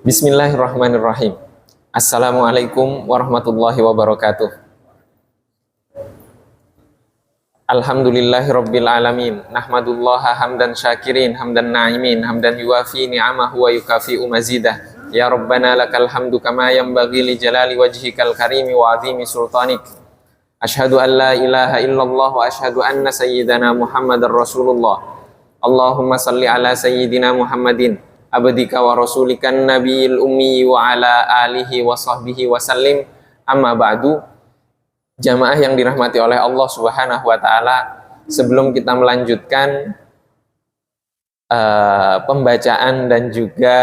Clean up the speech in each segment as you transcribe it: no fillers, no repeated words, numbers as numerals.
Bismillahirrahmanirrahim. Assalamualaikum warahmatullahi wabarakatuh. Alhamdulillahirabbil alamin. Nahmadullaha hamdan syakirin, hamdan na'imin, hamdan yuwafi ni'amahu wa yukafi'u mazidah. Ya Rabbana lakal hamdu kama yanbaghi li jalali wajhikal karimi wa azimi sultanik. Asyhadu an la ilaha illallah wa asyhadu anna sayyidana Muhammadar Rasulullah. Allahumma salli ala sayyidina Muhammadin abdika wa rasulikan nabiyil ummi wa ala alihi wa sahbihi wa sallim. Amma ba'du. Jamaah yang dirahmati oleh Allah Subhanahu wa taala, sebelum kita melanjutkan pembacaan dan juga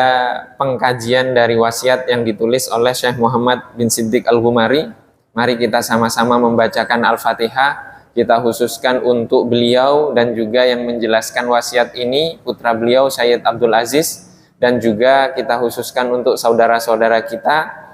pengkajian dari wasiat yang ditulis oleh Syekh Muhammad bin Siddiq Al-Ghumari, mari kita sama-sama membacakan Al-Fatihah. Kita khususkan untuk beliau dan juga yang menjelaskan wasiat ini, putra beliau Sayyid Abdul Aziz, dan juga kita khususkan untuk saudara-saudara kita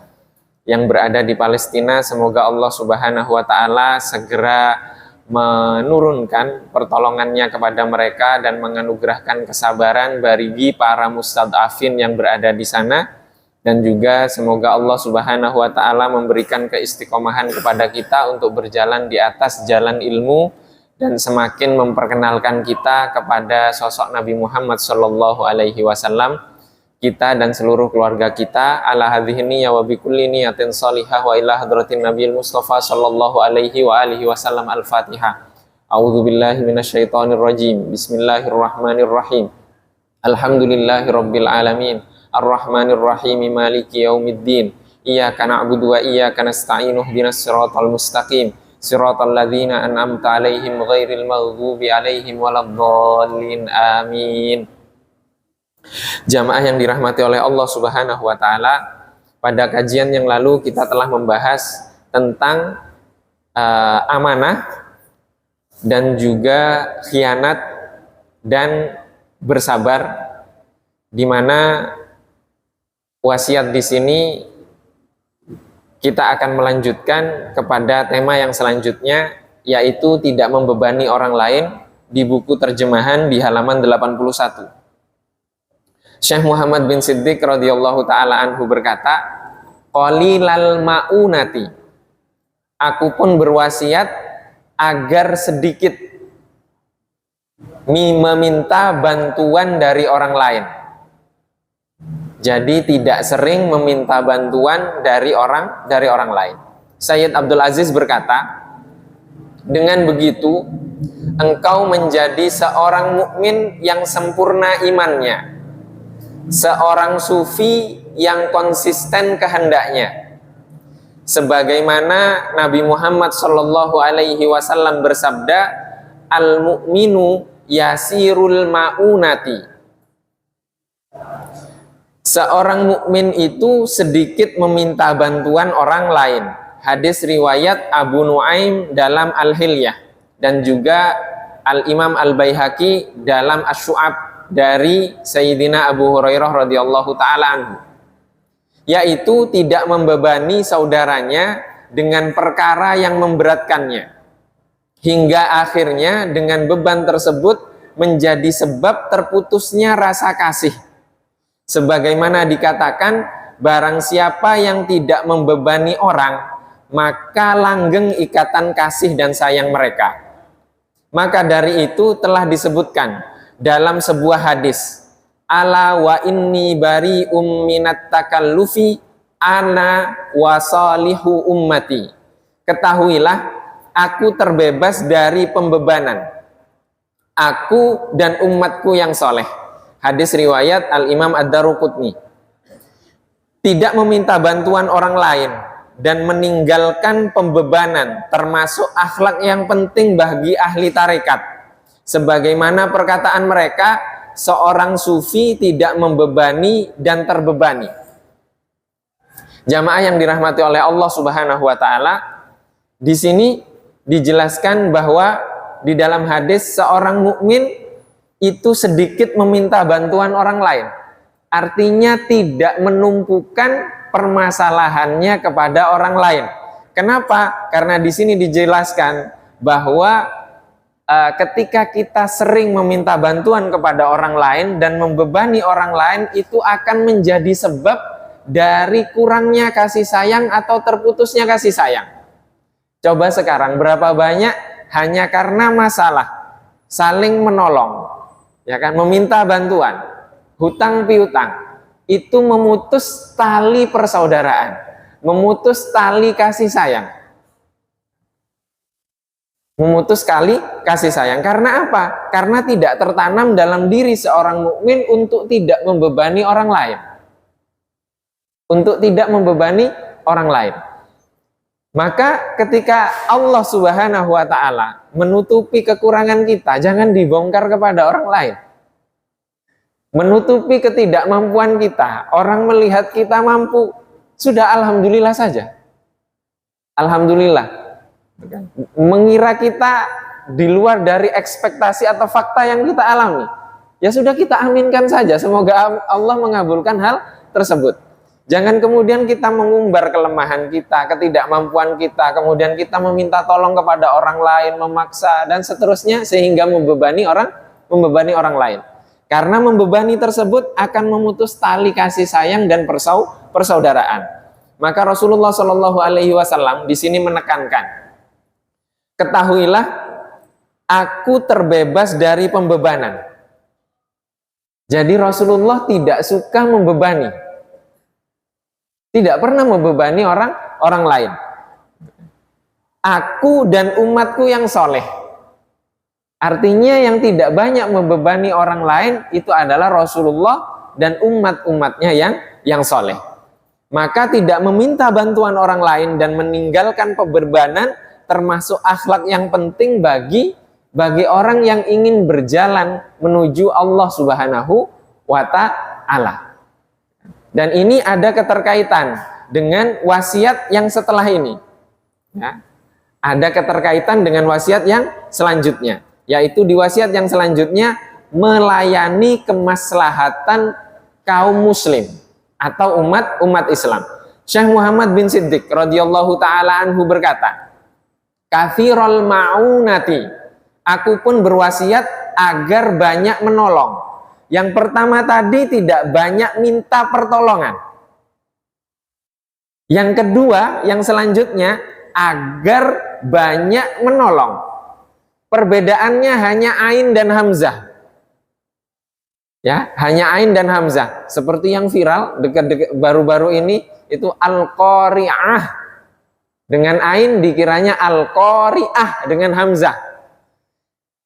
yang berada di Palestina. Semoga Allah Subhanahu wa taala segera menurunkan pertolongannya kepada mereka dan menganugerahkan kesabaran bagi para mustadafin yang berada di sana, dan juga semoga Allah Subhanahu wa taala memberikan keistiqomahan kepada kita untuk berjalan di atas jalan ilmu dan semakin memperkenalkan kita kepada sosok Nabi Muhammad sallallahu alaihi wasallam, kita dan seluruh keluarga kita, ala hadhihi niyya wa bi kulli niyatin shalihah wa ila hadratin nabiyil mustafa sallallahu alaihi wa alihi wasallam. Al-Fatihah. A'udzu billahi minasyaitonir rajim. Bismillahirrahmanirrahim. Alhamdulillahirabbil alamin. Arrahmanir rahim. Maliki yaumiddin. Iyyaka na'budu wa iyyaka nasta'in. Ihdinas siratal mustaqim. Siratal ladzina an'amta 'alaihim ghairil maghdubi 'alaihim waladdallin. Amin. Jamaah yang dirahmati oleh Allah Subhanahu wa taala, pada kajian yang lalu kita telah membahas tentang amanah dan juga khianat dan bersabar, di mana wasiat di sini kita akan melanjutkan kepada tema yang selanjutnya, yaitu tidak membebani orang lain, di buku terjemahan di halaman 81. Syekh Muhammad bin Siddiq radhiyallahu taala anhu berkata, qalilal ma'unati, aku pun berwasiat agar sedikit meminta bantuan dari orang lain. Jadi tidak sering meminta bantuan dari orang lain. Sayyid Abdul Aziz berkata, dengan begitu engkau menjadi seorang mukmin yang sempurna imannya, seorang sufi yang konsisten kehendaknya, sebagaimana Nabi Muhammad sallallahu alaihi wasallam bersabda, al mu'minu yasirul ma'unati, seorang mukmin itu sedikit meminta bantuan orang lain. Hadis riwayat Abu Nuaim dalam Al-Hilyah dan juga Al-Imam Al-Baihaqi dalam Asy-Syu'ab dari Sayyidina Abu Hurairah radhiyallahu taala anhu, yaitu tidak membebani saudaranya dengan perkara yang memberatkannya, hingga akhirnya dengan beban tersebut menjadi sebab terputusnya rasa kasih. Sebagaimana dikatakan, barang siapa yang tidak membebani orang, maka langgeng ikatan kasih dan sayang mereka. Maka dari itu telah disebutkan dalam sebuah hadis, ala wa inni bari'um minat takallufi ana wa salihu ummati, ketahuilah aku terbebas dari pembebanan, aku dan umatku yang soleh. Hadis riwayat Al-Imam Ad-Daruqutni. Tidak meminta bantuan orang lain dan meninggalkan pembebanan termasuk akhlak yang penting bagi ahli tarekat. Sebagaimana perkataan mereka, seorang sufi tidak membebani dan terbebani. Jamaah yang dirahmati oleh Allah Subhanahu wa taala, di sini dijelaskan bahwa di dalam hadis seorang mukmin itu sedikit meminta bantuan orang lain. Artinya tidak menumpukan permasalahannya kepada orang lain. Kenapa? Karena di sini dijelaskan bahwa ketika kita sering meminta bantuan kepada orang lain dan membebani orang lain, itu akan menjadi sebab dari kurangnya kasih sayang atau terputusnya kasih sayang. Coba sekarang berapa banyak hanya karena masalah saling menolong, ya kan, meminta bantuan, hutang piutang, itu memutus tali persaudaraan, memutus tali kasih sayang. Memutus tali kasih sayang. Karena apa? Karena tidak tertanam dalam diri seorang mukmin untuk tidak membebani orang lain. Untuk tidak membebani orang lain. Maka ketika Allah Subhanahu wa taala menutupi kekurangan kita, jangan dibongkar kepada orang lain. Menutupi ketidakmampuan kita, orang melihat kita mampu, sudah alhamdulillah saja. Alhamdulillah. Mengira kita di luar dari ekspektasi atau fakta yang kita alami, ya sudah kita aminkan saja. Semoga Allah mengabulkan hal tersebut. Jangan kemudian kita mengumbar kelemahan kita, ketidakmampuan kita, kemudian kita meminta tolong kepada orang lain, memaksa dan seterusnya sehingga membebani orang lain. Karena membebani tersebut akan memutus tali kasih sayang dan persaudaraan. Maka Rasulullah Shallallahu Alaihi Wasallam di sini menekankan, ketahuilah, aku terbebas dari pembebanan. Jadi Rasulullah tidak suka membebani, tidak pernah membebani orang lain. Aku dan umatku yang soleh. Artinya yang tidak banyak membebani orang lain itu adalah Rasulullah dan umat-umatnya yang soleh. Maka tidak meminta bantuan orang lain dan meninggalkan pembebanan termasuk akhlak yang penting bagi orang yang ingin berjalan menuju Allah Subhanahu wa ta'ala. Dan ini ada keterkaitan dengan wasiat yang setelah ini. Ya. Ada keterkaitan dengan wasiat yang selanjutnya, yaitu di wasiat yang selanjutnya melayani kemaslahatan kaum muslim atau umat Islam. Syekh Muhammad bin Siddiq radhiyallahu taala anhu berkata, kathirul ma'unati, aku pun berwasiat agar banyak menolong. Yang pertama tadi tidak banyak minta pertolongan. Yang kedua, yang selanjutnya agar banyak menolong. Perbedaannya hanya ain dan hamzah. Ya, hanya ain dan hamzah. Seperti yang viral dekat-dekat baru-baru ini itu al-qari'ah. Dengan ain dikiranya al-qari'ah dengan hamzah.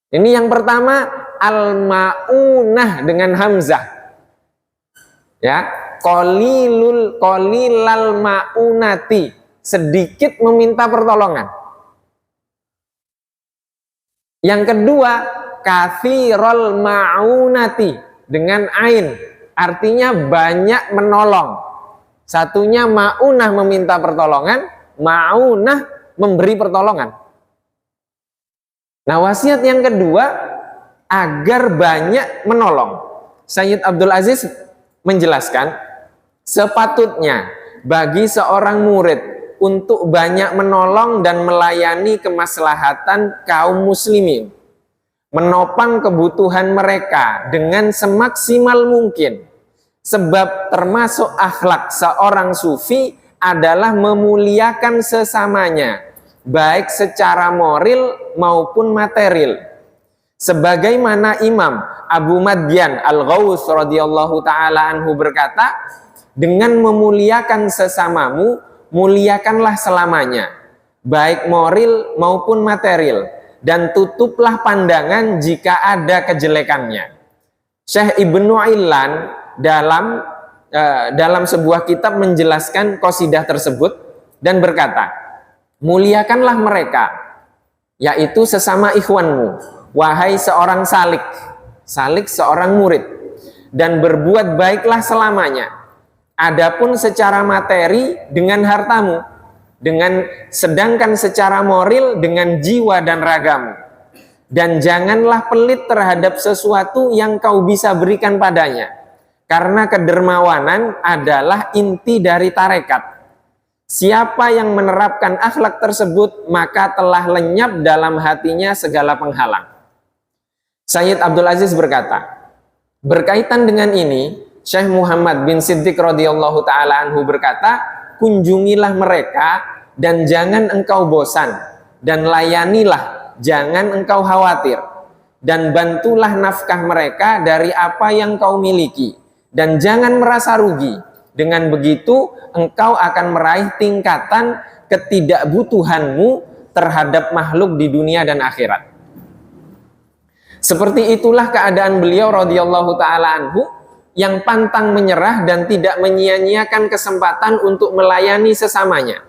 Ini yang pertama, al-ma'unah dengan hamzah. Ya, qalilal ma'unati, sedikit meminta pertolongan. Yang kedua, kathirul ma'unati dengan ain, artinya banyak menolong. Satunya ma'unah meminta pertolongan, ma'unah memberi pertolongan. Nah, wasiat yang kedua agar banyak menolong. Sayyid Abdul Aziz menjelaskan, sepatutnya bagi seorang murid untuk banyak menolong dan melayani kemaslahatan kaum muslimin, menopang kebutuhan mereka dengan semaksimal mungkin. Sebab termasuk akhlak seorang sufi adalah memuliakan sesamanya, baik secara moral maupun material. Sebagaimana Imam Abu Madyan Al-Ghaus radhiyallahu taala anhu berkata, dengan memuliakan sesamamu, muliakanlah selamanya, baik moral maupun material, dan tutuplah pandangan jika ada kejelekannya. Syekh Ibnu Ailan dalam sebuah kitab menjelaskan qasidah tersebut dan berkata, muliakanlah mereka, yaitu sesama ikhwanmu, wahai seorang salik seorang murid, dan berbuat baiklah selamanya. Adapun secara materi dengan hartamu, sedangkan secara moral dengan jiwa dan ragamu. Dan janganlah pelit terhadap sesuatu yang kau bisa berikan padanya, karena kedermawanan adalah inti dari tarekat. Siapa yang menerapkan akhlak tersebut, maka telah lenyap dalam hatinya segala penghalang. Sayyid Abdul Aziz berkata, berkaitan dengan ini, Syekh Muhammad bin Siddiq radhiyallahu taala anhu berkata, kunjungilah mereka dan jangan engkau bosan, dan layanilah, jangan engkau khawatir, dan bantulah nafkah mereka dari apa yang kau miliki, dan jangan merasa rugi. Dengan begitu engkau akan meraih tingkatan ketidakbutuhanmu terhadap makhluk di dunia dan akhirat. Seperti itulah keadaan beliau radhiyallahu taala anhu, yang pantang menyerah dan tidak menyia-nyiakan kesempatan untuk melayani sesamanya,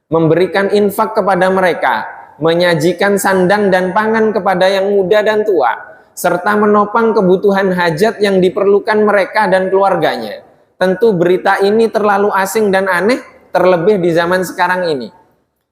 memberikan infak kepada mereka, menyajikan sandang dan pangan kepada yang muda dan tua, serta menopang kebutuhan hajat yang diperlukan mereka dan keluarganya. Tentu berita ini terlalu asing dan aneh, terlebih di zaman sekarang ini.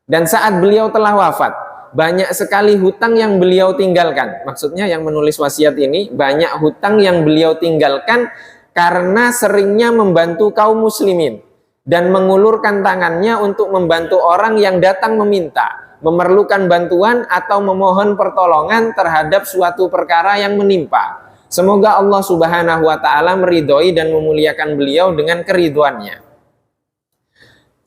Dan saat beliau telah wafat, banyak sekali hutang yang beliau tinggalkan. Maksudnya yang menulis wasiat ini, banyak hutang yang beliau tinggalkan karena seringnya membantu kaum muslimin dan mengulurkan tangannya untuk membantu orang yang datang meminta, memerlukan bantuan atau memohon pertolongan terhadap suatu perkara yang menimpa. Semoga Allah Subhanahu wa taala meridhoi dan memuliakan beliau dengan keridhoannya.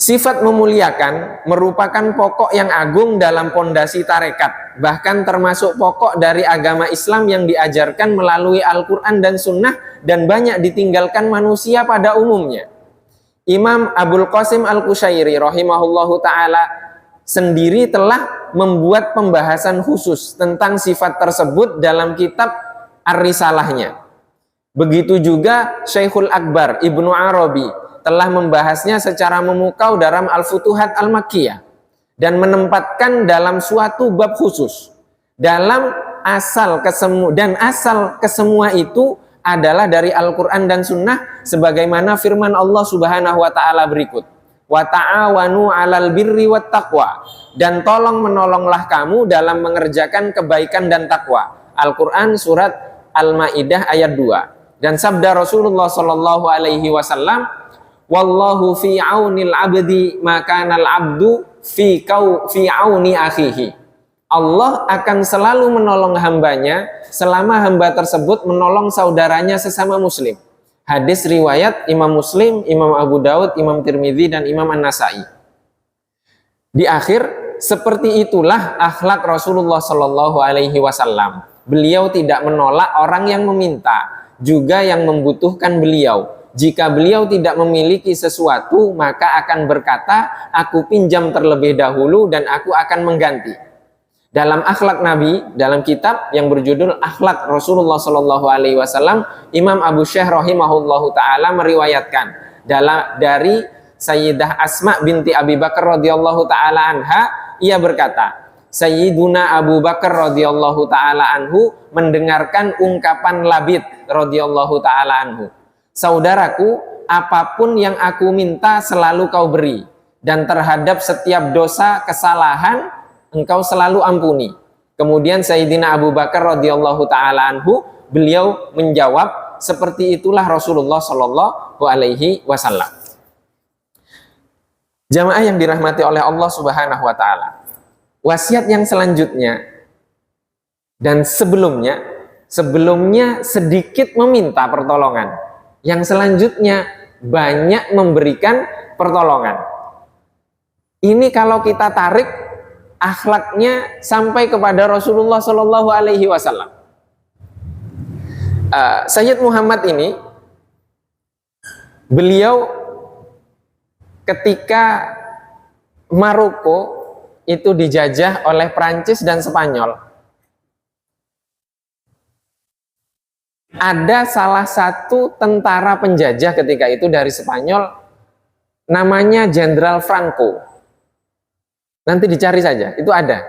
Sifat memuliakan merupakan pokok yang agung dalam pondasi tarekat, bahkan termasuk pokok dari agama Islam yang diajarkan melalui Al-Quran dan Sunnah dan banyak ditinggalkan manusia pada umumnya. Imam Abul Qasim Al-Qushairi rahimahullahu ta'ala sendiri telah membuat pembahasan khusus tentang sifat tersebut dalam kitab Ar-Risalahnya. Begitu juga Syekhul Akbar Ibnu Arabi telah membahasnya secara memukau dalam Al-Futuhat Al-Makkiyah dan menempatkan dalam suatu bab khusus dalam asal kesemua itu adalah dari Al-Quran dan Sunnah, sebagaimana firman Allah Subhanahu wa ta'ala berikut, wa ta'awanu 'alal birri wat taqwa, dan tolong menolonglah kamu dalam mengerjakan kebaikan dan takwa. Al-Quran surat Al-Maidah ayat 2. Dan sabda Rasulullah sallallahu alaihi wasallam, wallahu fi aunil abdi makanal abdu fi auni akhihi. Allah akan selalu menolong hambanya selama hamba tersebut menolong saudaranya sesama muslim. Hadis riwayat Imam Muslim, Imam Abu Daud, Imam Tirmidzi dan Imam An-Nasai. Di akhir, seperti itulah akhlak Rasulullah Shallallahu Alaihi Wasallam. Beliau tidak menolak orang yang meminta, juga yang membutuhkan beliau. Jika beliau tidak memiliki sesuatu, maka akan berkata, aku pinjam terlebih dahulu dan aku akan mengganti. Dalam akhlak Nabi, dalam kitab yang berjudul Akhlak Rasulullah Sallallahu Alaihi Wasallam, Imam Abu Syekh rahimahullahu taala meriwayatkan dari Sayyidah Asma binti Abi Bakar radhiyallahu taala anha, ia berkata, Sayyiduna Abu Bakar radhiyallahu taala anhu mendengarkan ungkapan Labid radhiyallahu taala anhu, saudaraku, apapun yang aku minta selalu kau beri, dan terhadap setiap dosa kesalahan engkau selalu ampuni. Kemudian Sayyidina Abu Bakar radhiyallahu taala anhu, beliau menjawab, seperti itulah Rasulullah Shallallahu alaihi wasallam. Jamaah yang dirahmati oleh Allah Subhanahu wa taala. Wasiat yang selanjutnya dan sebelumnya sedikit meminta pertolongan. Yang selanjutnya banyak memberikan pertolongan. Ini kalau kita tarik akhlaknya sampai kepada Rasulullah Shallallahu Alaihi Wasallam. Sayyid Muhammad ini, beliau ketika Maroko itu dijajah oleh Prancis dan Spanyol, ada salah satu tentara penjajah ketika itu dari Spanyol, namanya Jenderal Franco. Nanti dicari saja, itu ada.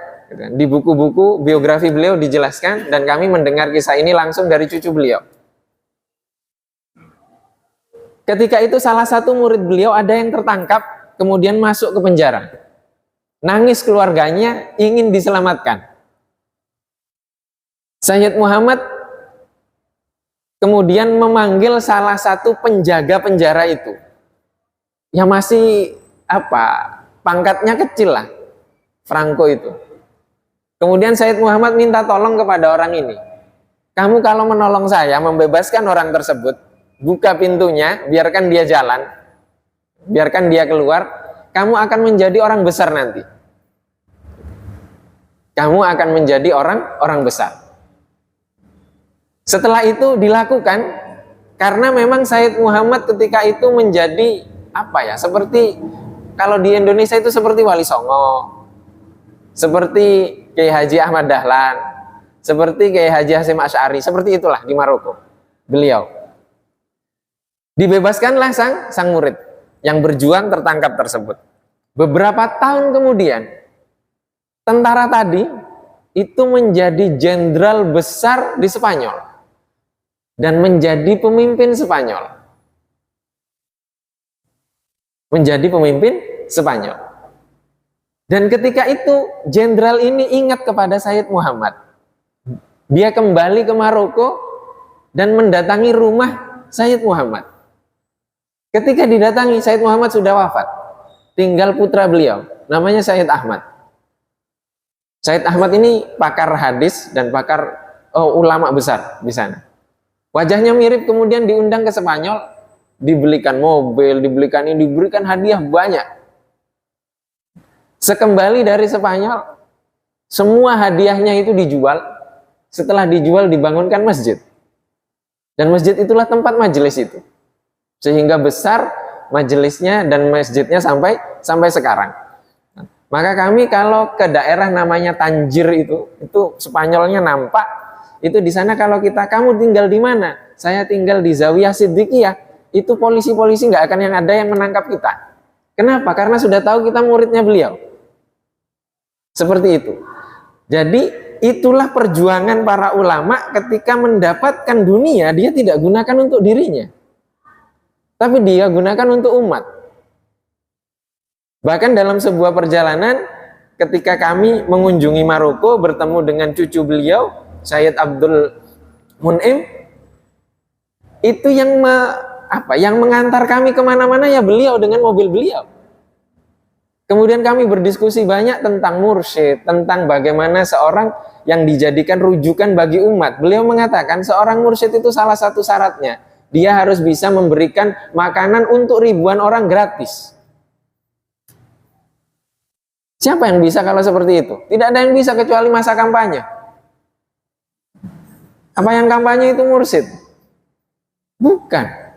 Di buku-buku biografi beliau dijelaskan, dan kami mendengar kisah ini langsung dari cucu beliau. Ketika itu salah satu murid beliau ada yang tertangkap, kemudian masuk ke penjara. Nangis keluarganya, ingin diselamatkan. Sayyid Muhammad kemudian memanggil salah satu penjaga penjara itu, yang masih pangkatnya kecil lah, Franco itu. Kemudian Sayyid Muhammad minta tolong kepada orang ini, kamu kalau menolong saya membebaskan orang tersebut, buka pintunya, biarkan dia jalan, biarkan dia keluar, kamu akan menjadi orang besar nanti. Kamu akan menjadi orang besar. Setelah itu dilakukan, karena memang Sayyid Muhammad ketika itu menjadi apa ya, seperti kalau di Indonesia itu seperti Wali Songo, seperti Kiai Haji Ahmad Dahlan, seperti Kiai Haji Hasyim Asy'ari, seperti itulah di Maroko. Beliau dibebaskanlah sang murid yang berjuang tertangkap tersebut. Beberapa tahun kemudian, tentara tadi itu menjadi jenderal besar di Spanyol dan menjadi pemimpin Spanyol. Menjadi pemimpin Spanyol. Dan ketika itu jenderal ini ingat kepada Sayyid Muhammad. Dia kembali ke Maroko dan mendatangi rumah Sayyid Muhammad. Ketika didatangi, Sayyid Muhammad sudah wafat. Tinggal putra beliau, namanya Sayyid Ahmad. Sayyid Ahmad ini pakar hadis dan pakar ulama besar di sana. Wajahnya mirip, kemudian diundang ke Spanyol, dibelikan mobil, dibelikan ini, diberikan hadiah banyak. Sekembali dari Spanyol, semua hadiahnya itu dijual. Setelah dijual, dibangunkan masjid. Dan masjid itulah tempat majelis itu. Sehingga besar majelisnya dan masjidnya sampai sekarang. Maka kami kalau ke daerah namanya Tanjir itu Spanyolnya nampak, itu di sana kalau kamu tinggal di mana? Saya tinggal di Zawiyah Siddiqiyah. Itu polisi-polisi nggak akan ada yang menangkap kita. Kenapa? Karena sudah tahu kita muridnya beliau. Seperti itu. Jadi itulah perjuangan para ulama ketika mendapatkan dunia, dia tidak gunakan untuk dirinya, tapi dia gunakan untuk umat. Bahkan dalam sebuah perjalanan, ketika kami mengunjungi Maroko, bertemu dengan cucu beliau, Sayyid Abdul Mun'im, itu yang mengantar kami kemana-mana ya beliau dengan mobil beliau. Kemudian kami berdiskusi banyak tentang mursyid, tentang bagaimana seorang yang dijadikan rujukan bagi umat. Beliau mengatakan seorang mursyid itu salah satu syaratnya, dia harus bisa memberikan makanan untuk ribuan orang gratis. Siapa yang bisa kalau seperti itu? Tidak ada yang bisa kecuali masa kampanye. Apa yang kampanye itu mursyid? Bukan.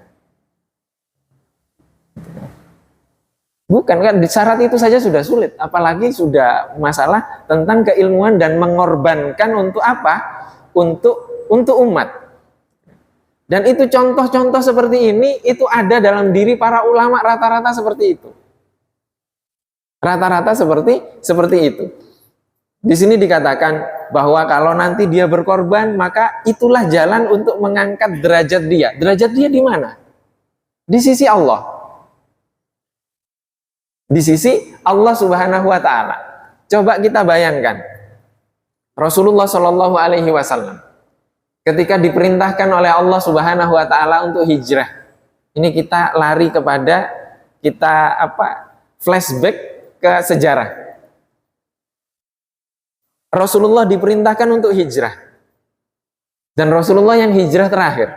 Bukan, kan syarat itu saja sudah sulit, apalagi sudah masalah tentang keilmuan dan mengorbankan untuk apa? Untuk umat. Dan itu contoh-contoh seperti ini itu ada dalam diri para ulama, rata-rata seperti itu. Rata-rata seperti itu. Di sini dikatakan bahwa kalau nanti dia berkorban, maka itulah jalan untuk mengangkat derajat dia. Derajat dia di mana? Di sisi Allah. Di sisi Allah Subhanahu wa Ta'ala. Coba kita bayangkan Rasulullah Shallallahu Alaihi Wasallam ketika diperintahkan oleh Allah Subhanahu wa Ta'ala untuk hijrah. Ini kita lari kepada flashback ke sejarah. Rasulullah diperintahkan untuk hijrah. Dan Rasulullah yang hijrah terakhir.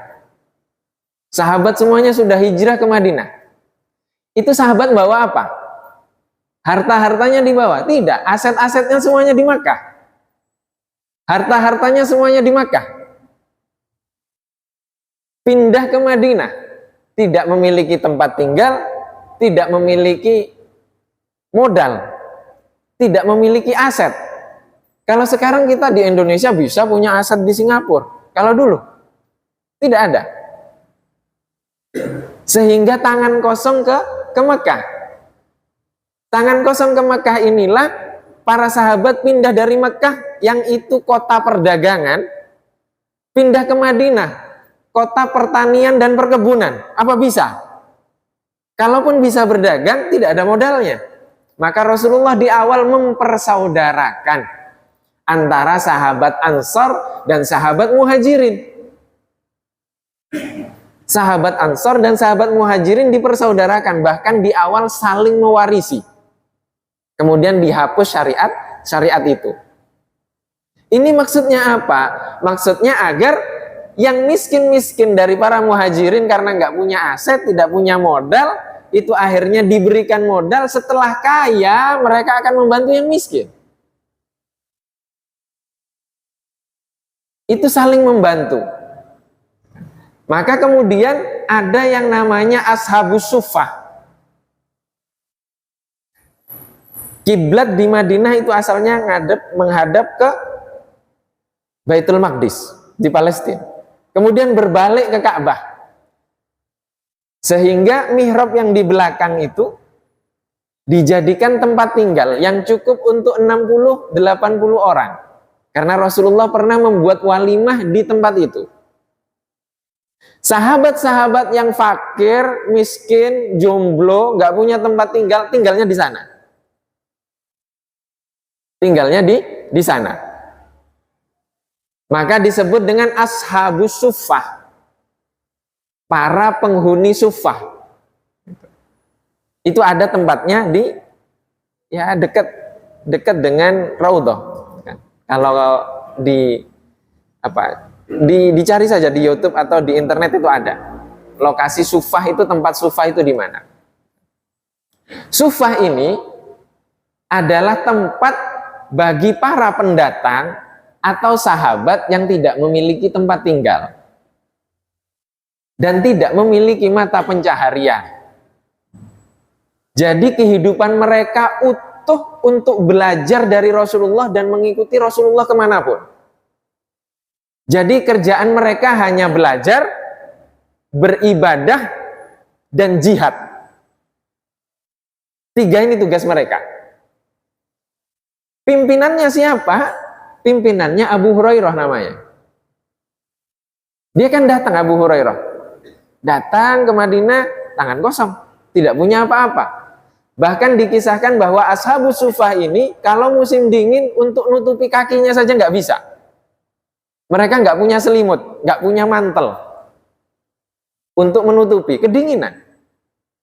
Sahabat semuanya sudah hijrah ke Madinah. Itu sahabat bawa apa? Harta-hartanya dibawa? Tidak, aset-asetnya semuanya di Makkah. Harta-hartanya semuanya di Makkah. Pindah ke Madinah, tidak memiliki tempat tinggal, tidak memiliki modal, tidak memiliki aset. Kalau sekarang kita di Indonesia bisa punya aset di Singapura, kalau dulu tidak ada. Sehingga tangan kosong ke Makkah. Tangan kosong ke Mekah inilah para sahabat pindah dari Mekah yang itu kota perdagangan, pindah ke Madinah, kota pertanian dan perkebunan. Apa bisa? Kalaupun bisa berdagang, tidak ada modalnya. Maka Rasulullah di awal mempersaudarakan antara sahabat Ansor dan sahabat Muhajirin. Sahabat Ansor dan sahabat Muhajirin dipersaudarakan, bahkan di awal saling mewarisi. Kemudian dihapus syariat itu. Ini maksudnya apa? Maksudnya agar Yang miskin-miskin dari para muhajirin karena nggak punya aset, tidak punya modal, itu akhirnya diberikan modal. Setelah kaya, mereka akan membantu yang miskin. Itu saling membantu. Maka kemudian ada yang namanya Ashabus Suffah. Kiblat di Madinah itu asalnya menghadap ke Baitul Maqdis di Palestina. Kemudian berbalik ke Ka'bah. Sehingga mihrab yang di belakang itu dijadikan tempat tinggal yang cukup untuk 60-80 orang. Karena Rasulullah pernah membuat walimah di tempat itu. Sahabat-sahabat yang fakir, miskin, jomblo, nggak punya tempat tinggal, tinggalnya di sana. Tinggalnya di sana. Maka disebut dengan Ashabus Suffah. Para penghuni Suffah. Itu ada tempatnya di ya dekat dengan Raudhah. Kalau dicari saja di YouTube atau di internet itu ada. Lokasi Suffah itu, tempat Suffah itu di mana? Suffah ini adalah tempat bagi para pendatang atau sahabat yang tidak memiliki tempat tinggal dan tidak memiliki mata pencaharian. Jadi kehidupan mereka utuh untuk belajar dari Rasulullah dan mengikuti Rasulullah kemanapun. Jadi kerjaan mereka hanya belajar, beribadah, dan jihad. 3 ini tugas mereka. Pimpinannya siapa? Pimpinannya Abu Hurairah namanya. Dia kan datang, Abu Hurairah. Datang ke Madinah, tangan kosong. Tidak punya apa-apa. Bahkan dikisahkan bahwa Ashabus Suffah ini, kalau musim dingin, untuk nutupi kakinya saja nggak bisa. Mereka nggak punya selimut, nggak punya mantel. Untuk menutupi kedinginan.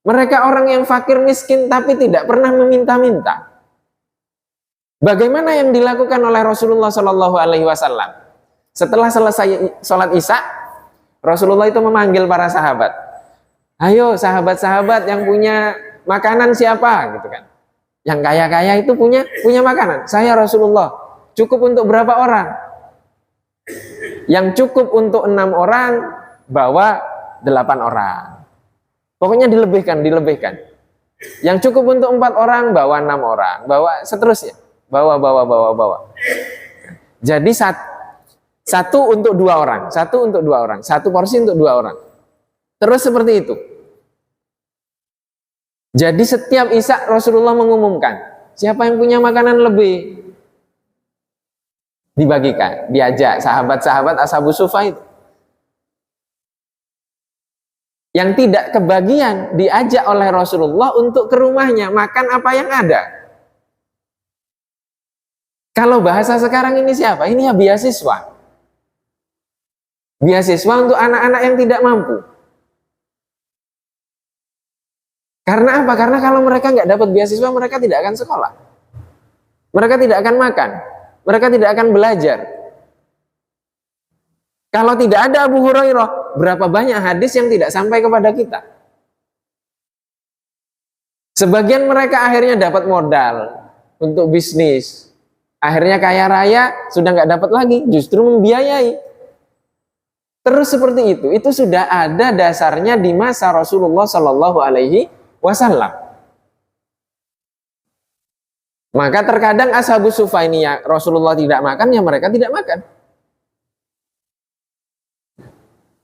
Mereka orang yang fakir miskin, tapi tidak pernah meminta-minta. Bagaimana yang dilakukan oleh Rasulullah Shallallahu Alaihi Wasallam? Setelah selesai sholat Isya, Rasulullah itu memanggil para sahabat. Ayo sahabat-sahabat yang punya makanan siapa? Gitu kan? Yang kaya-kaya itu punya makanan. Saya Rasulullah. Cukup untuk berapa orang? Yang cukup untuk 6 orang, bawa 8 orang. Pokoknya dilebihkan. Yang cukup untuk 4 orang, bawa 6 orang. Bawa seterusnya. Bawa. Jadi satu untuk 2 orang, 1 porsi untuk 2 orang. Terus seperti itu. Jadi setiap Isya Rasulullah mengumumkan, siapa yang punya makanan lebih, dibagikan, diajak sahabat-sahabat Ashabus Suffah itu. Yang tidak kebagian diajak oleh Rasulullah untuk ke rumahnya makan apa yang ada. Kalau bahasa sekarang ini siapa? Ini ya beasiswa. Beasiswa untuk anak-anak yang tidak mampu. Karena apa? Karena kalau mereka nggak dapat beasiswa, mereka tidak akan sekolah. Mereka tidak akan makan. Mereka tidak akan belajar. Kalau tidak ada Abu Hurairah, berapa banyak hadis yang tidak sampai kepada kita? Sebagian mereka akhirnya dapat modal untuk bisnis. Akhirnya kaya raya, sudah nggak dapat lagi, justru membiayai. Terus seperti itu sudah ada dasarnya di masa Rasulullah Shallallahu Alaihi Wasallam. Maka terkadang Ashabus Suffah ini ya Rasulullah tidak makan, ya mereka tidak makan.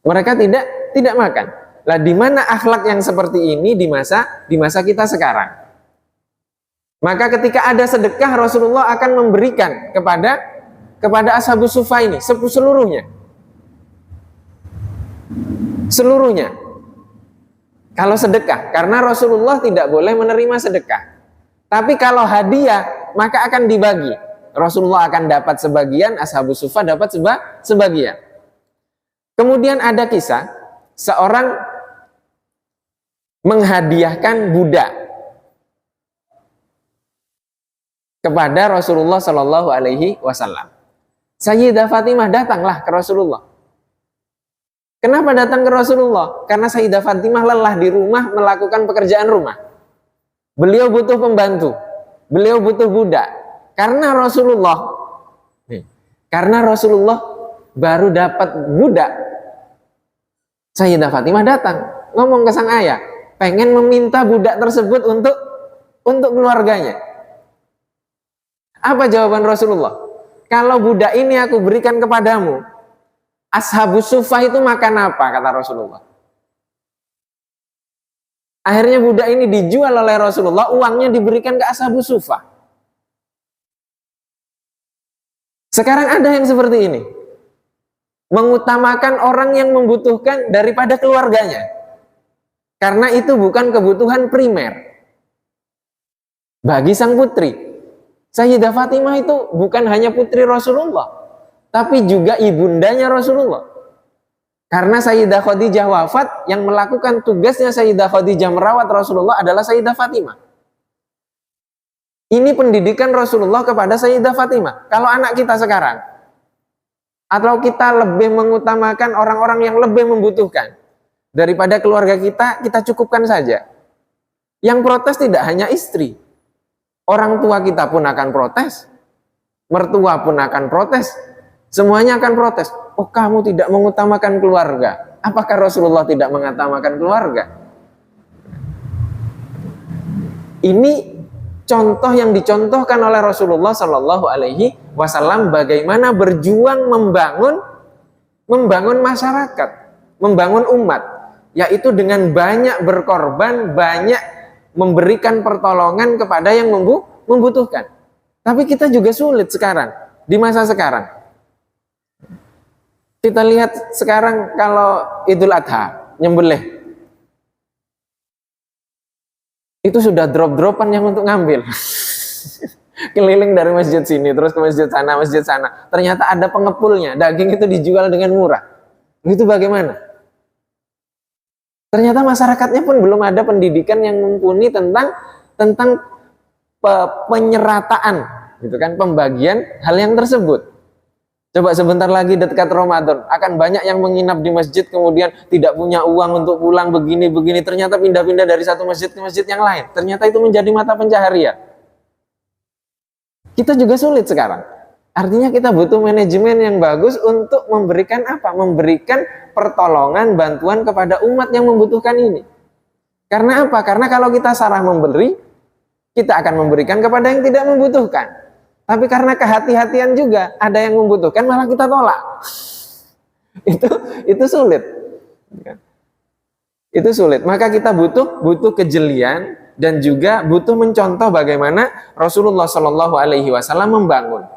Mereka tidak makan. Lah di mana akhlak yang seperti ini di masa kita sekarang? Maka ketika ada sedekah, Rasulullah akan memberikan kepada Ashabus Suffah ini seluruhnya. Seluruhnya. Kalau sedekah, karena Rasulullah tidak boleh menerima sedekah. Tapi kalau hadiah, maka akan dibagi. Rasulullah akan dapat sebagian, Ashabus Suffah dapat sebagian. Kemudian ada kisah seorang menghadiahkan budak kepada Rasulullah Shallallahu Alaihi Wasallam. Sayyidah Fatimah datanglah ke Rasulullah. Kenapa datang ke Rasulullah? Karena Sayyidah Fatimah lelah di rumah melakukan pekerjaan rumah. Beliau butuh pembantu, beliau butuh budak. Karena Rasulullah baru dapat budak, Sayyidah Fatimah datang ngomong ke sang ayah, pengen meminta budak tersebut untuk keluarganya. Apa jawaban Rasulullah? Kalau budak ini aku berikan kepadamu, Ashabus Suffah itu makan apa? Kata Rasulullah. Akhirnya budak ini dijual oleh Rasulullah, uangnya diberikan ke Ashabus Suffah. Sekarang ada yang seperti ini, mengutamakan orang yang membutuhkan daripada keluarganya, karena itu bukan kebutuhan primer bagi sang putri. Sayyidah Fatimah itu bukan hanya putri Rasulullah, tapi juga ibundanya Rasulullah. Karena Sayyidah Khadijah wafat, yang melakukan tugasnya Sayyidah Khadijah merawat Rasulullah adalah Sayyidah Fatimah. Ini pendidikan Rasulullah kepada Sayyidah Fatimah. Kalau anak kita sekarang, atau kita lebih mengutamakan orang-orang yang lebih membutuhkan daripada keluarga kita, kita cukupkan saja. Yang protes tidak hanya istri, orang tua kita pun akan protes, mertua pun akan protes, semuanya akan protes. Oh, kamu tidak mengutamakan keluarga. Apakah Rasulullah tidak mengutamakan keluarga? Ini contoh yang dicontohkan oleh Rasulullah Shallallahu Alaihi Wasallam bagaimana berjuang membangun masyarakat, membangun umat, yaitu dengan banyak berkorban, banyak memberikan pertolongan kepada yang membutuhkan. Tapi kita juga sulit sekarang, di masa sekarang. Kita lihat sekarang kalau Idul Adha, nyembelih, itu sudah drop-dropan yang untuk ngambil. Keliling dari masjid sini, terus ke masjid sana. Ternyata ada pengepulnya, daging itu dijual dengan murah. Itu bagaimana? Ternyata masyarakatnya pun belum ada pendidikan yang mumpuni tentang penyerataan, gitu kan, pembagian hal yang tersebut. Coba sebentar lagi dekat Ramadan, akan banyak yang menginap di masjid kemudian tidak punya uang untuk pulang begini, ternyata pindah-pindah dari satu masjid ke masjid yang lain. Ternyata itu menjadi mata pencaharian. Kita juga sulit sekarang. Artinya kita butuh manajemen yang bagus untuk memberikan apa? Memberikan pertolongan, bantuan kepada umat yang membutuhkan ini. Karena apa? Karena kalau kita salah memberi, kita akan memberikan kepada yang tidak membutuhkan. Tapi karena kehati-hatian juga, ada yang membutuhkan malah kita tolak. Itu sulit. Itu sulit. Maka kita butuh kejelian dan juga butuh mencontoh bagaimana Rasulullah Shallallahu Alaihi Wasallam membangun.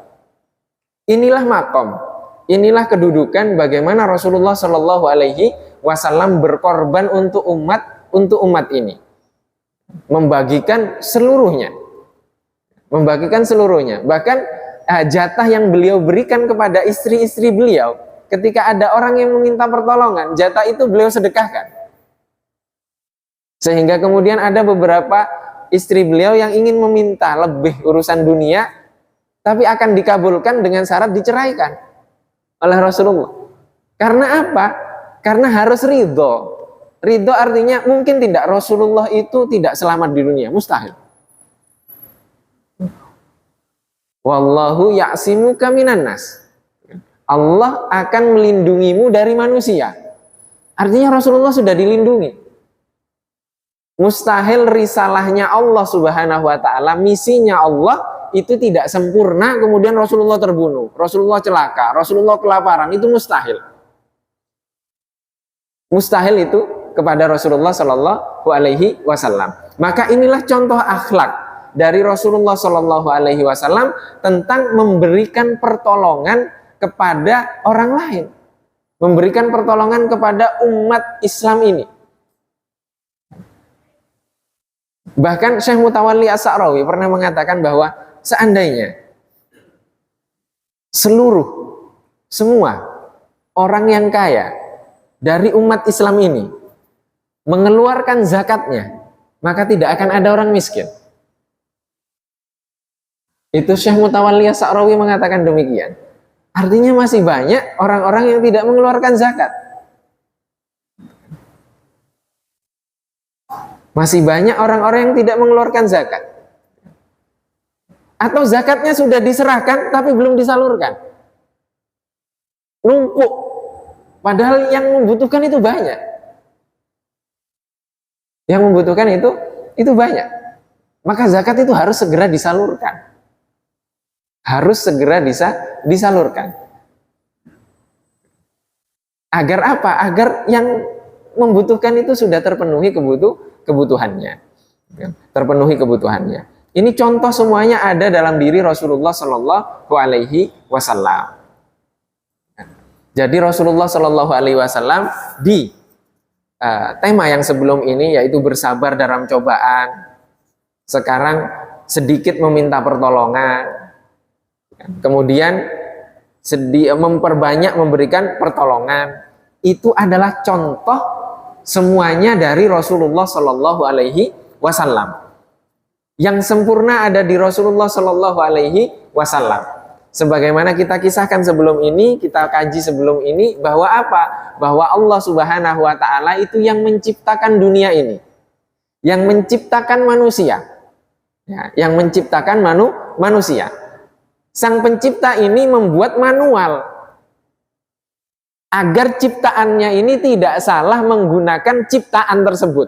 Inilah makom, inilah kedudukan bagaimana Rasulullah Shallallahu Alaihi Wasallam berkorban untuk umat ini, membagikan seluruhnya. Bahkan jatah yang beliau berikan kepada istri-istri beliau, ketika ada orang yang meminta pertolongan, jatah itu beliau sedekahkan. Sehingga kemudian ada beberapa istri beliau yang ingin meminta lebih urusan dunia, tapi akan dikabulkan dengan syarat diceraikan oleh Rasulullah. Karena apa? Karena harus ridho. Ridho artinya mungkin tidak, Rasulullah itu tidak selamat di dunia, mustahil. Wallahu ya'simuka minan nas. Allah akan melindungimu dari manusia. Artinya Rasulullah sudah dilindungi. Mustahil risalahnya Allah Subhanahu wa taala, misinya Allah itu tidak sempurna kemudian Rasulullah terbunuh, Rasulullah celaka, Rasulullah kelaparan, itu mustahil. Mustahil itu kepada Rasulullah Shallallahu Alaihi Wasallam. Maka inilah contoh akhlak dari Rasulullah Shallallahu Alaihi Wasallam tentang memberikan pertolongan kepada orang lain, memberikan pertolongan kepada umat Islam ini. Bahkan Syekh Mutawalli As-Sa'rawi pernah mengatakan bahwa seandainya semua orang yang kaya dari umat Islam ini mengeluarkan zakatnya, maka tidak akan ada orang miskin. Itu Syekh Mutawalli As-Sa'rawi mengatakan demikian. Artinya masih banyak orang-orang yang tidak mengeluarkan zakat. Masih banyak orang-orang yang tidak mengeluarkan zakat. Atau zakatnya sudah diserahkan tapi belum disalurkan. Numpuk. Padahal yang membutuhkan itu banyak. Yang membutuhkan itu banyak. Maka zakat itu harus segera disalurkan. Harus segera disalurkan. Agar apa? Agar yang membutuhkan itu sudah terpenuhi kebutuhannya. Terpenuhi kebutuhannya. Ini contoh semuanya ada dalam diri Rasulullah Shallallahu Alaihi Wasallam. Jadi Rasulullah Shallallahu Alaihi Wasallam di tema yang sebelum ini yaitu bersabar dalam cobaan. Sekarang sedikit meminta pertolongan. Kemudian memperbanyak memberikan pertolongan. Itu adalah contoh semuanya dari Rasulullah Shallallahu Alaihi Wasallam. Yang sempurna ada di Rasulullah Shallallahu Alaihi Wasallam. Sebagaimana kita kisahkan sebelum ini, kita kaji sebelum ini, bahwa apa? Bahwa Allah Subhanahu Wa Taala itu yang menciptakan dunia ini, yang menciptakan manusia, ya, yang menciptakan manusia. Sang pencipta ini membuat manual agar ciptaannya ini tidak salah menggunakan ciptaan tersebut.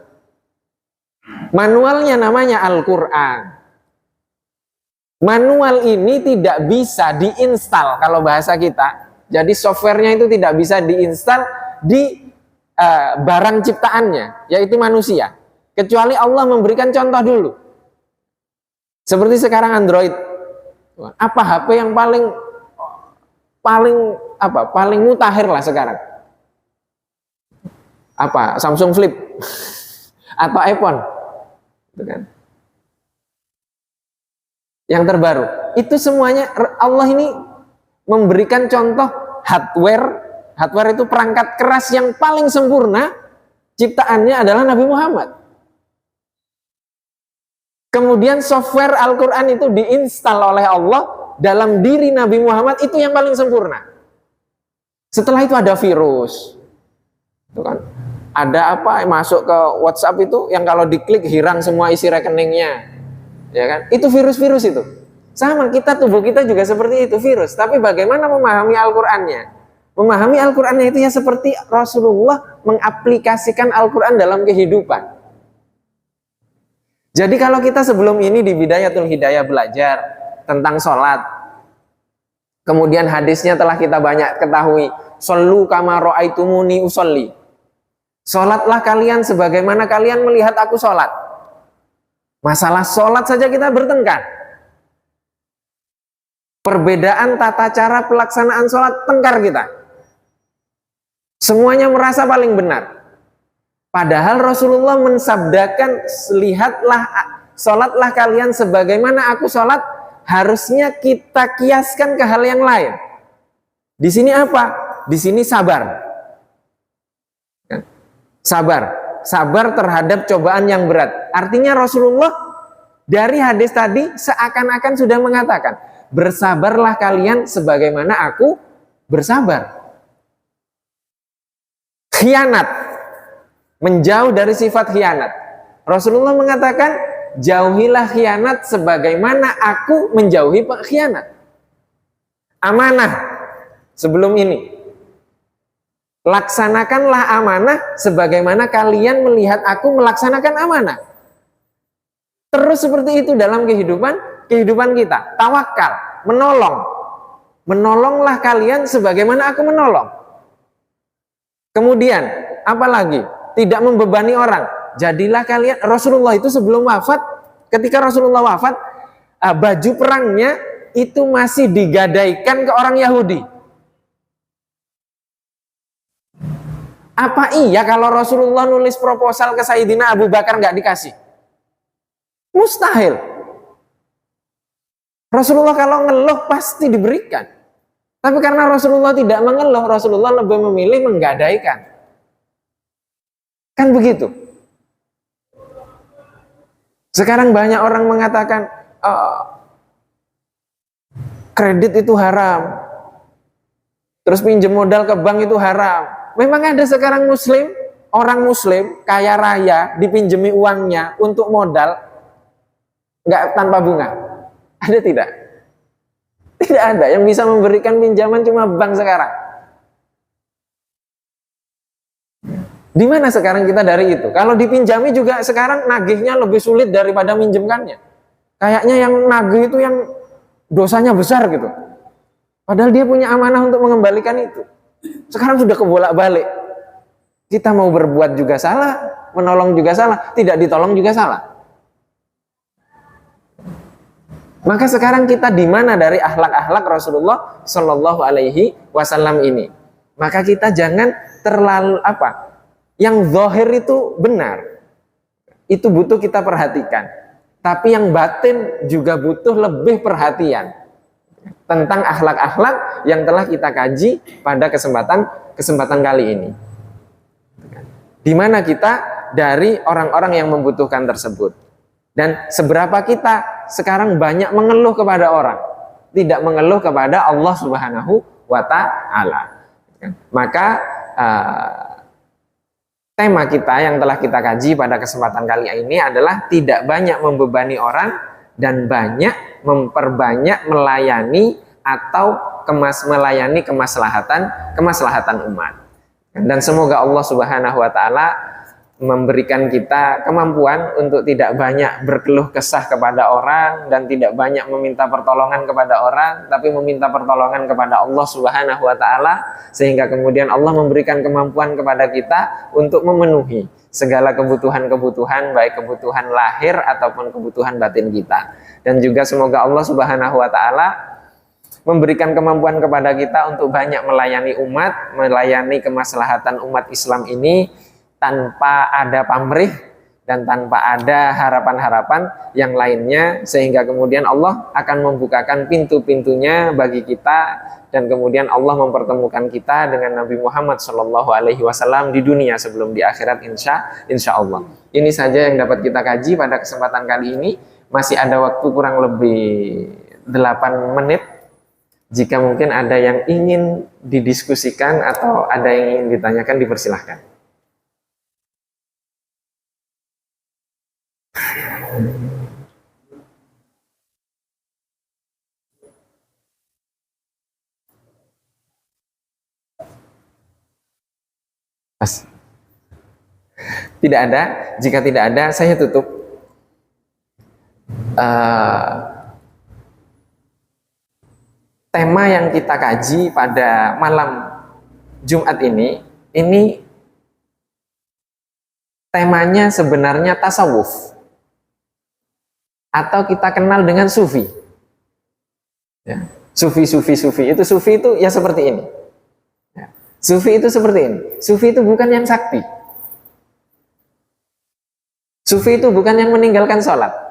Manualnya namanya Al-Quran. Manual ini tidak bisa diinstal kalau bahasa kita. Jadi softwarenya itu tidak bisa diinstal di barang ciptaannya, yaitu manusia. Kecuali Allah memberikan contoh dulu. Seperti sekarang Android. Apa HP yang paling mutakhir lah sekarang? Apa? Samsung Flip atau iPhone? Gitu kan? Yang terbaru. Itu semuanya Allah ini memberikan contoh hardware. Hardware itu perangkat keras yang paling sempurna. Ciptaannya adalah Nabi Muhammad. Kemudian software Al-Quran itu diinstal oleh Allah dalam diri Nabi Muhammad, itu yang paling sempurna. Setelah itu ada virus. Itu kan. Ada apa masuk ke WhatsApp itu yang kalau diklik hilang semua isi rekeningnya. Ya kan? Itu virus-virus itu. Sama kita, tubuh kita juga seperti itu, virus. Tapi bagaimana memahami Al-Qur'annya? Memahami Al-Qur'annya itu ya seperti Rasulullah mengaplikasikan Al-Qur'an dalam kehidupan. Jadi kalau kita sebelum ini di Bidayatul Hidayah belajar tentang sholat, kemudian hadisnya telah kita banyak ketahui, shollu kama ra'aitumuni usolli. Sholatlah kalian sebagaimana kalian melihat aku sholat. Masalah sholat saja kita bertengkar. Perbedaan tata cara pelaksanaan sholat, tengkar kita. Semuanya merasa paling benar. Padahal Rasulullah mensabdakan, lihatlah, sholatlah kalian sebagaimana aku sholat. Harusnya kita kiaskan ke hal yang lain. Di sini apa? Di sini sabar. Sabar terhadap cobaan yang berat. Artinya Rasulullah dari hadis tadi seakan-akan sudah mengatakan, bersabarlah kalian sebagaimana aku bersabar. Khianat. Menjauh dari sifat khianat. Rasulullah mengatakan, jauhilah khianat sebagaimana aku menjauhi khianat. Amanah sebelum ini. Laksanakanlah amanah sebagaimana kalian melihat aku melaksanakan amanah. Terus seperti itu dalam kehidupan kita. Tawakal, menolong. Menolonglah kalian sebagaimana aku menolong. Kemudian, apa lagi? Tidak membebani orang. Jadilah kalian, Rasulullah itu sebelum wafat, ketika Rasulullah wafat, baju perangnya itu masih digadaikan ke orang Yahudi. Apa iya kalau Rasulullah nulis proposal ke Sayyidina Abu Bakar nggak dikasih? Mustahil. Rasulullah kalau ngeluh pasti diberikan. Tapi karena Rasulullah tidak mengeluh, Rasulullah lebih memilih menggadaikan. Kan begitu. Sekarang banyak orang mengatakan kredit itu haram. Terus pinjam modal ke bank itu haram. Memang ada sekarang muslim, orang muslim kaya raya dipinjemi uangnya untuk modal nggak tanpa bunga? Ada tidak? Tidak ada. Yang bisa memberikan pinjaman cuma bank sekarang. Di mana sekarang kita dari itu? Kalau dipinjami juga sekarang nagihnya lebih sulit daripada minjemkannya. Kayaknya yang nagih itu yang dosanya besar gitu. Padahal dia punya amanah untuk mengembalikan itu. Sekarang sudah kebolak-balik. Kita mau berbuat juga salah, menolong juga salah, tidak ditolong juga salah. Maka sekarang kita di mana dari akhlak-akhlak Rasulullah Shallallahu Alaihi Wasallam ini? Maka kita jangan terlalu yang zahir itu benar, itu butuh kita perhatikan. Tapi yang batin juga butuh lebih perhatian tentang akhlak-akhlak yang telah kita kaji pada kesempatan kali ini. Di mana kita dari orang-orang yang membutuhkan tersebut. Dan seberapa kita sekarang banyak mengeluh kepada orang, tidak mengeluh kepada Allah Subhanahu wa Ta'ala. Maka tema kita yang telah kita kaji pada kesempatan kali ini adalah tidak banyak membebani orang dan banyak memperbanyak melayani atau melayani kemaslahatan umat. Dan semoga Allah Subhanahu wa Ta'ala memberikan kita kemampuan untuk tidak banyak berkeluh kesah kepada orang dan tidak banyak meminta pertolongan kepada orang, tapi meminta pertolongan kepada Allah Subhanahu wa Ta'ala, sehingga kemudian Allah memberikan kemampuan kepada kita untuk memenuhi segala kebutuhan-kebutuhan, baik kebutuhan lahir ataupun kebutuhan batin kita. Dan juga semoga Allah Subhanahu wa Ta'ala memberikan kemampuan kepada kita untuk banyak melayani umat, melayani kemaslahatan umat Islam ini tanpa ada pamrih dan tanpa ada harapan-harapan yang lainnya, sehingga kemudian Allah akan membukakan pintu-pintunya bagi kita dan kemudian Allah mempertemukan kita dengan Nabi Muhammad Shallallahu Alaihi Wasallam di dunia sebelum di akhirat, insya Allah. Ini saja yang dapat kita kaji pada kesempatan kali ini. Masih ada waktu kurang lebih 8 menit. Jika mungkin ada yang ingin didiskusikan atau ada yang ingin ditanyakan, dipersilahkan. Pas. Tidak ada. Jika tidak ada, saya tutup. Tema yang kita kaji pada malam Jumat ini temanya sebenarnya tasawuf, atau kita kenal dengan sufi. Ya. Sufi itu ya seperti ini. Ya. Sufi itu seperti ini. Sufi itu bukan yang sakti. Sufi itu bukan yang meninggalkan sholat.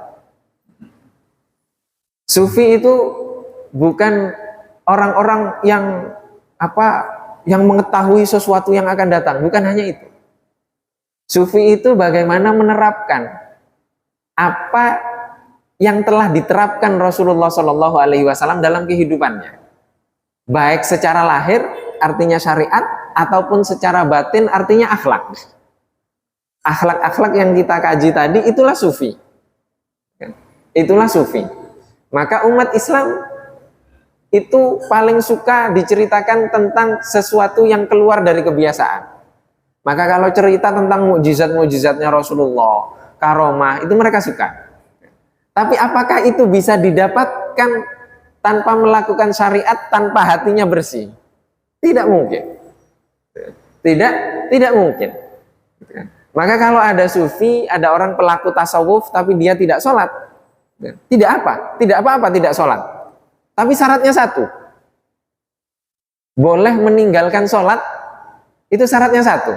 Sufi itu bukan orang-orang yang mengetahui sesuatu yang akan datang. Bukan hanya itu. Sufi itu bagaimana menerapkan apa yang telah diterapkan Rasulullah Shallallahu Alaihi Wasallam dalam kehidupannya, baik secara lahir artinya syariat ataupun secara batin artinya akhlak. Akhlak-akhlak yang kita kaji tadi itulah sufi. Itulah sufi. Maka umat Islam itu paling suka diceritakan tentang sesuatu yang keluar dari kebiasaan. Maka kalau cerita tentang mukjizat-mukjizatnya Rasulullah, karomah, itu mereka suka. Tapi apakah itu bisa didapatkan tanpa melakukan syariat, tanpa hatinya bersih? Tidak mungkin. Tidak mungkin. Maka kalau ada sufi, ada orang pelaku tasawuf, tapi dia tidak sholat, tidak apa-apa tidak sholat. Tapi syaratnya satu, boleh meninggalkan sholat, itu syaratnya satu,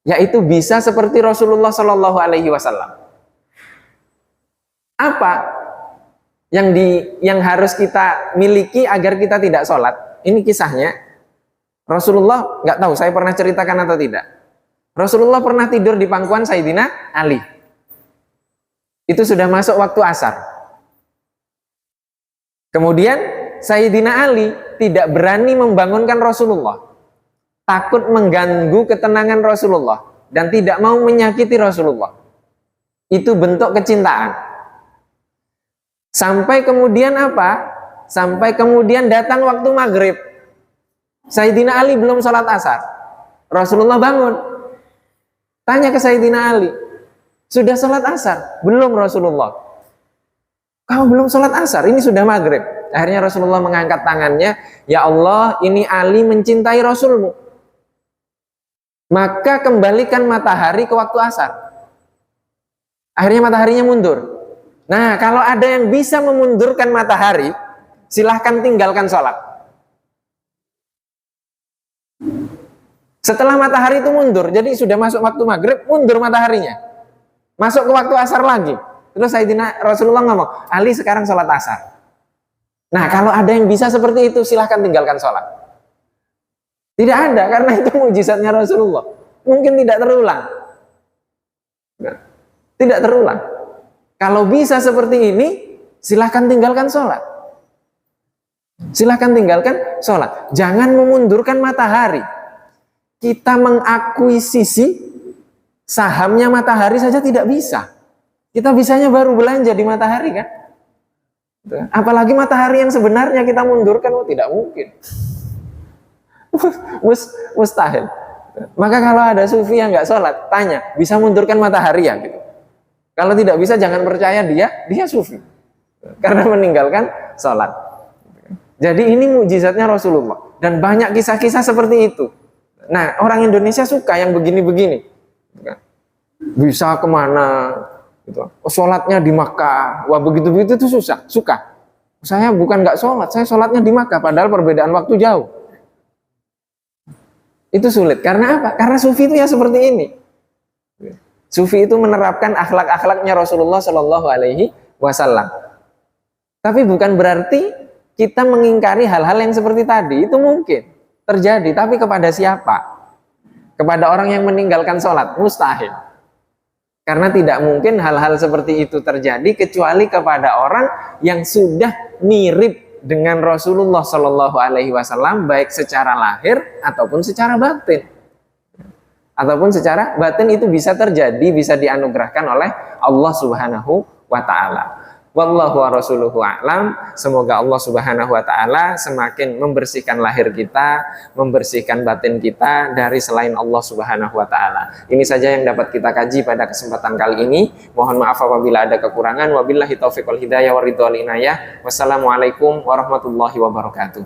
yaitu bisa seperti Rasulullah Shallallahu Alaihi Wasallam. Apa yang harus kita miliki agar kita tidak sholat? Ini kisahnya. Rasulullah, nggak tahu saya pernah ceritakan atau tidak. Rasulullah pernah tidur di pangkuan Sayyidina Ali. Itu sudah masuk waktu asar. Kemudian Sayyidina Ali tidak berani membangunkan Rasulullah. takut mengganggu ketenangan Rasulullah dan tidak mau menyakiti Rasulullah. Itu bentuk kecintaan. Sampai kemudian apa? Sampai kemudian datang waktu maghrib. Sayyidina Ali belum sholat asar. Rasulullah bangun. Tanya ke Sayyidina Ali, sudah sholat asar? Belum Rasulullah. Kau belum sholat asar, ini sudah maghrib. Akhirnya Rasulullah mengangkat tangannya, ya Allah, ini Ali mencintai Rasulmu. Maka kembalikan matahari ke waktu asar. Akhirnya mataharinya mundur. Nah, kalau ada yang bisa memundurkan matahari, silahkan tinggalkan sholat. Setelah matahari itu mundur, jadi sudah masuk waktu maghrib, mundur mataharinya. Masuk ke waktu asar lagi. Terus Sayyidina Rasulullah ngomong, Ali sekarang sholat asar. Nah, kalau ada yang bisa seperti itu, silahkan tinggalkan sholat. Tidak ada, karena itu mujizatnya Rasulullah. Mungkin tidak terulang. Tidak terulang. Kalau bisa seperti ini, silahkan tinggalkan sholat. Silahkan tinggalkan sholat. Jangan memundurkan matahari. Kita mengakuisisi sahamnya matahari saja tidak bisa. Kita bisanya baru belanja di matahari kan? Apalagi matahari yang sebenarnya kita mundurkan, tidak mungkin. Mustahil. Maka kalau ada sufi yang nggak sholat, tanya, bisa mundurkan matahari ya? Gitu. Kalau tidak bisa, jangan percaya dia sufi. Karena meninggalkan sholat. Jadi ini mukjizatnya Rasulullah. Dan banyak kisah-kisah seperti itu. Nah, orang Indonesia suka yang begini-begini. Bisa kemana? Gitu. Oh, sholatnya di Makkah. Wah, begitu-begitu itu susah, suka. Saya bukan nggak sholat, saya sholatnya di Makkah, padahal perbedaan waktu jauh. Itu sulit. Karena apa? Karena sufi itu ya seperti ini. Sufi itu menerapkan akhlak-akhlaknya Rasulullah Shallallahu Alaihi Wasallam. Tapi bukan berarti kita mengingkari hal-hal yang seperti tadi. Itu mungkin terjadi, tapi kepada siapa? Kepada orang yang meninggalkan sholat, mustahil. Karena tidak mungkin hal-hal seperti itu terjadi kecuali kepada orang yang sudah mirip dengan Rasulullah Shallallahu Alaihi Wasallam, baik secara lahir ataupun secara batin. Ataupun secara batin itu bisa terjadi, bisa dianugerahkan oleh Allah Subhanahu wa Ta'ala. Wallahu wa rasuluhu a'lam. Semoga Allah Subhanahu wa Ta'ala semakin membersihkan lahir kita, membersihkan batin kita dari selain Allah Subhanahu wa Ta'ala. Ini saja yang dapat kita kaji pada kesempatan kali ini. Mohon maaf apabila ada kekurangan. Wabillahi taufiq wal hidayah wa ridho wal inayah. Wassalamualaikum warahmatullahi wabarakatuh.